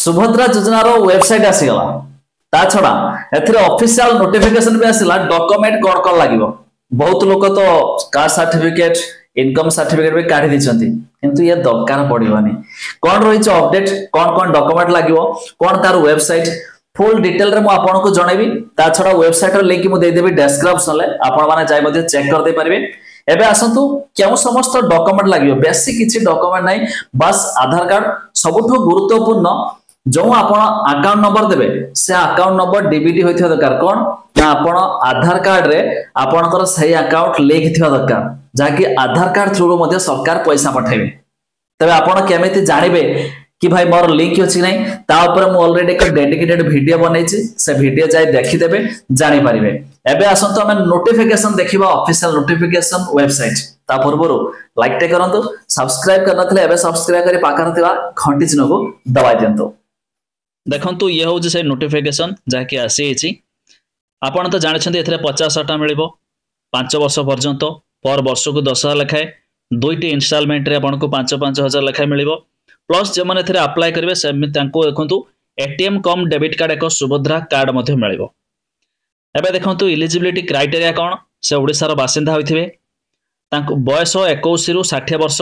सुभद्रा योजनार वेबसाइट आसीगला ता छड़ा एथिरे ऑफिशियल नोटिफिकेशन भी आसिला डॉक्यूमेंट कोन कोन लागिवो। बहुत लोक तो कास्ट सर्टिफिकेट इनकम सर्टिफिकेट भी काढी दिछंती किंतु ये दरकार पड़िबनी कोन रहिछ अपडेट कोन कोन डॉक्यूमेंट लागिवो कोन तार वेबसाइट फुल डिटेल रे मु आपन को जणेबी। ता छड़ा वेबसाइट रो लिंक मु दे देबी डिस्क्रिप्शन ले आपन माने जाय मध्ये चेक कर दे परिबे। एबे आसंतु केउ समस्त डॉक्यूमेंट लागियो बेसिक किछि डॉक्यूमेंट नै बस आधार कार्ड सबुठो गुरुत्वपूर्ण जो आपण अकाउंट नंबर देबे से अकाउंट नंबर डीबीटी होइथिया दरकार कोन ना आपण आधार कार्ड रे आपनकर सही अकाउंट लिंक थिया दरकार जाकी आधार कार्ड थ्रू मध्ये सरकार पैसा पठाइबे। तबे आपण केमिति जानिबे कि भाई मोर लिंक अछि नै ता ऊपर मु ऑलरेडी एक डेडिकेटेड वीडियो बनैछि से वीडियो जाय देखि देबे जानि परिबे। एबे आसंतो हम नोटिफिकेशन देखिबा ऑफिशियल नोटिफिकेशन वेबसाइट ता पूर्वरु लाइक टे करंतु सब्सक्राइब करनथले एबे सब्सक्राइब करी पाखर थिबा घंटी चिन्ह को दबाइ दियंतु। देखंतु ये हूँ से नोटिफिकेशन जहाँकि आसी आपड़ तो जानते एथे 50,000 मिल 5 वर्ष पर्यंत पर वर्ष को 10,000 लेखाए दुईटी इनस्टॉलमेंट रे आपको 5,000 लेखाए मिल प्लस जो मैंने अप्लाई करेंगे से देखु एटीएम कम डेबिट कार्ड एक सुभद्रा कार्ड मिल। एबे देखंतु इलिजिबिलिटी क्राइटेरिया कौन से ओडिशार बासिंदा होइथिबे बयस 21 रु 60 वर्ष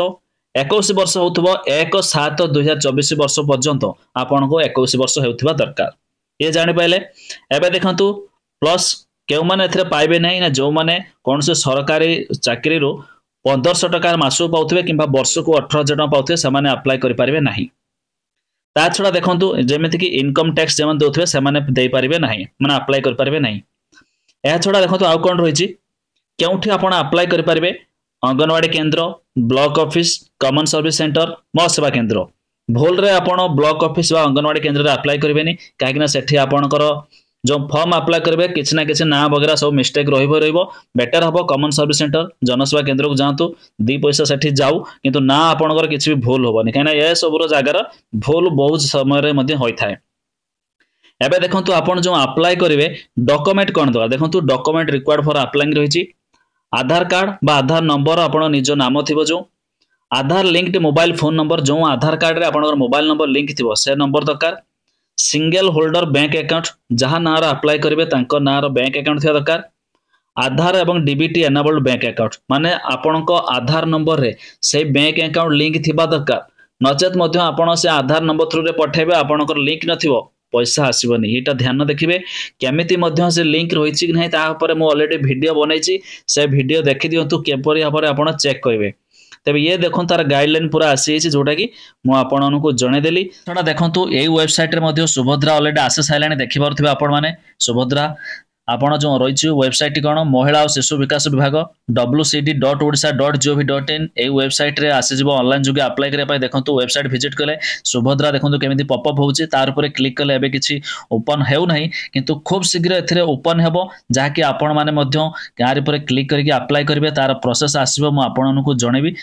21 वर्ष होथबो 1/7/2024 वर्ष पर्यंत आपन को 21 वर्ष हेउथिबा दरकार ये जानि पाइले। एबे देखंतु प्लस केउ माने एथरे पाइबे नै ना जो माने कोन से सरकारी चाकरी रो 1500 टका मासु पाउथबे किबा वर्ष को 18,000 टका पाउथबे से माने अप्लाई करि पारिबे नाही। ता छडा देखंतु जेमिति कि इनकम टैक्स जेमन दोथबे से माने देई पारिबे नाही माने अप्लाई करि पारिबे नाही। एहा छडा देखंतु आउ कोन रहिछि केउठी आपण अप्लाई करि पारिबे अंगनवाड़ी केंद्र block office common service centre म सेवा केंद्र भूल रे आपण ब्लॉक ऑफिस वा अंगनवाड़ी केंद्र रे अप्लाई करिवेनी काहेकि ना सेठी आपणकर जो फॉर्म अप्लाई करिवे किछ ना किछ ना वगैरह सब मिस्टेक रहिबो बेटर हबो कॉमन सर्विस सेंटर जनसेवा केंद्र को जांतु 2 पैसा सेठी जाऊ किंतु ना आपणकर किछ भी भूल होबनी काहेना ये सब रो जागर भूल बहुत समय रे मध्ये होई थाए। एबे देखंतु आपण जो अप्लाई करिवे डॉक्यूमेंट कोन दवा देखंतु डॉक्यूमेंट रिक्वायर्ड फॉर अप्लाइंग रहिछि आधार कार्ड बा आधार नंबर आपण निज नाम थिबो जो आधार लिंक्ड मोबाइल फोन नंबर जो आधार कार्ड रे आपण मोबाइल नंबर लिंक थिबो से नंबर दरकार सिंगल होल्डर बैंक अकाउंट जहां नार अप्लाई करिवे तांको नार बैंक अकाउंट थिया दरकार आधार एवं डीबीटी एनेबल्ड बैंक अकाउंट माने आपणको आधार नंबर रे से बैंक अकाउंट लिंक थिबा दरकार नचेत मध्ये आपण से आधार नंबर थ्रू रे पठेबे आपणकर लिंक नथिबो पैसा आसीबनी एटा ध्यान देखिबे केमिति मध्ये से लिंक रहिछि कि नहीं ता ऊपर मु ऑलरेडी वीडियो बनैछि से वीडियो देखि दियंतु केपरि हाबरे आपण चेक करिवे। तबे ये देखन तार गाइडलाइन पूरा आसी छि जोटा कि मु आपन को जणे देली थोड़ा देखंतु एई वेबसाइट रे मध्ये सुभद्रा ऑलरेडी आसे साइलानी देखि पारथिबे आपण माने सुभद्रा आपण जो रहिछि वेबसाइट कोन महिला और शिशु विकास विभाग wcd.odisha.gov.in ए वेबसाइट रे आसे जिवो ऑनलाइन जुगे अप्लाई करे पाए देखंतु वेबसाइट विजिट कले सुभद्रा देखंतु केमिति पॉपअप होउछि तार ऊपर क्लिक कले एबे किछि ओपन हेउ नाही किंतु खूब शीघ्र एथिरे ओपन हेबो जाकी आपण माने मध्ये गारी पर क्लिक करके अप्लाई करिवे तार प्रोसेस आसीबो मु आपन को जणेबी।